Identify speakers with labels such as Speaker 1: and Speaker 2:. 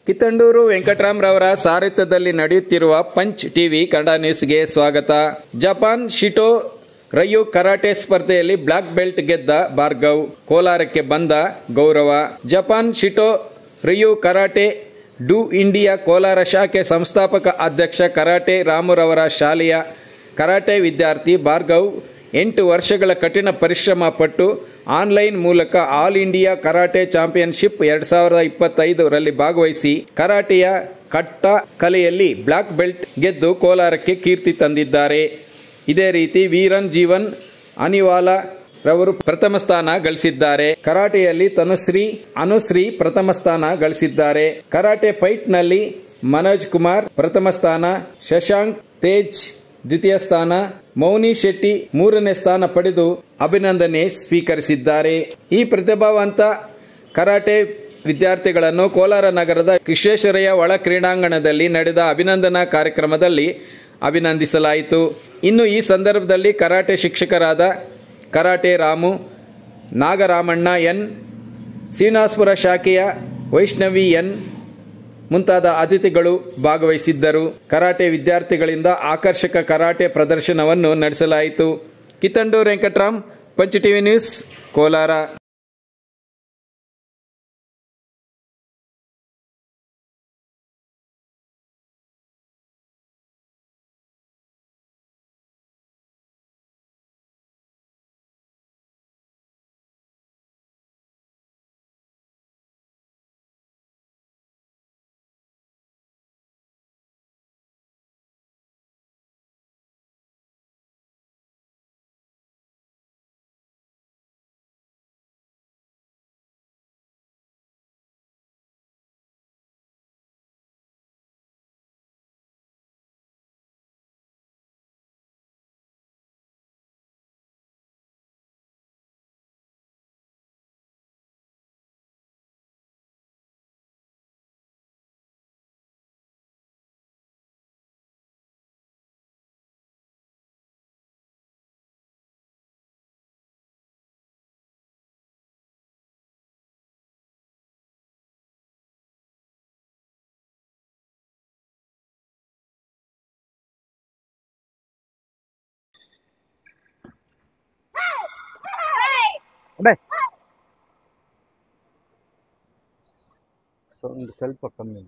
Speaker 1: ಕಿತ್ತಂಡೂರು ವೆಂಕಟರಾಮರವರ ಸಾರಥ್ಯದಲ್ಲಿ ನಡೆಯುತ್ತಿರುವ punch TV Kannada ನ್ಯೂಸ್ಗೆ ಸ್ವಾಗತ. ಜಪಾನ್ ಶಿಟೋ ರಯು ಕರಾಟೆ ಸ್ಪರ್ಧೆಯಲ್ಲಿ ಬ್ಲಾಕ್ ಬೆಲ್ಟ್ ಗೆದ್ದ ಭಾರ್ಗವ್, ಕೋಲಾರಕ್ಕೆ ಬಂದ ಗೌರವ. Japan Shito Ryu karate do India Kolar ಶಾಖೆ ಸಂಸ್ಥಾಪಕ ಅಧ್ಯಕ್ಷ ಕರಾಟೆ ರಾಮುರವರ ಶಾಲೆಯ ಕರಾಟೆ ವಿದ್ಯಾರ್ಥಿ ಭಾರ್ಗವ್ 8 ವರ್ಷಗಳ ಕಠಿಣ ಪರಿಶ್ರಮ ಪಟ್ಟು ಆನ್ಲೈನ್ ಮೂಲಕ ಆಲ್ ಇಂಡಿಯಾ ಕರಾಟೆ ಚಾಂಪಿಯನ್ಶಿಪ್ 2025 ರಲ್ಲಿ ಭಾಗವಹಿಸಿ ಕರಾಟೆಯ ಕಟ್ಟ ಕಲೆಯಲ್ಲಿ ಬ್ಲಾಕ್ ಬೆಲ್ಟ್ ಗೆದ್ದು ಕೋಲಾರಕ್ಕೆ ಕೀರ್ತಿ ತಂದಿದ್ದಾರೆ. ಇದೇ ರೀತಿ ವೀರನ್ ಜೀವನ್ ಅನಿವಾಲ ರವರು ಪ್ರಥಮ ಸ್ಥಾನ ಗಳಿಸಿದ್ದಾರೆ. ಕರಾಟೆಯಲ್ಲಿ ಅನುಶ್ರೀ ಪ್ರಥಮ ಸ್ಥಾನ ಗಳಿಸಿದ್ದಾರೆ. ಕರಾಟೆ ಫೈಟ್ ನಲ್ಲಿ ಮನೋಜ್ ಕುಮಾರ್ ಪ್ರಥಮ ಸ್ಥಾನ, ಶಶಾಂಕ್ ತೇಜ್ ದ್ವಿತೀಯ ಸ್ಥಾನ, ಮೌನಿ ಶೆಟ್ಟಿ 3ನೇ ಸ್ಥಾನ ಪಡೆದು ಅಭಿನಂದನೆ ಸ್ವೀಕರಿಸಿದ್ದಾರೆ. ಈ ಪ್ರತಿಭಾವಂತ ಕರಾಟೆ ವಿದ್ಯಾರ್ಥಿಗಳನ್ನು ಕೋಲಾರ ನಗರದ ವಿಶ್ವೇಶ್ವರಯ್ಯ ಒಳ ಕ್ರೀಡಾಂಗಣದಲ್ಲಿ ನಡೆದ ಅಭಿನಂದನಾ ಕಾರ್ಯಕ್ರಮದಲ್ಲಿ ಅಭಿನಂದಿಸಲಾಯಿತು. ಇನ್ನು ಈ ಸಂದರ್ಭದಲ್ಲಿ ಕರಾಟೆ ಶಿಕ್ಷಕರಾದ ಕರಾಟೆ ರಾಮು, ನಾಗರಾಮಣ್ಣ ಎನ್, ಶ್ರೀನಿವಾಸಪುರ ಶಾಖೆಯ ವೈಷ್ಣವಿ ಎನ್ ಮುಂತಾದ ಅತಿಥಿಗಳು ಭಾಗವಹಿಸಿದ್ದರು. ಕರಾಟೆ ವಿದ್ಯಾರ್ಥಿಗಳಿಂದ ಆಕರ್ಷಕ ಕರಾಟೆ ಪ್ರದರ್ಶನವನ್ನು ನಡೆಸಲಾಯಿತು. Kittandur Venkatram, Punch TV news, Kolar.
Speaker 2: Sound ಸ್ವಲ್ಪ ಕಮ್ಮಿ.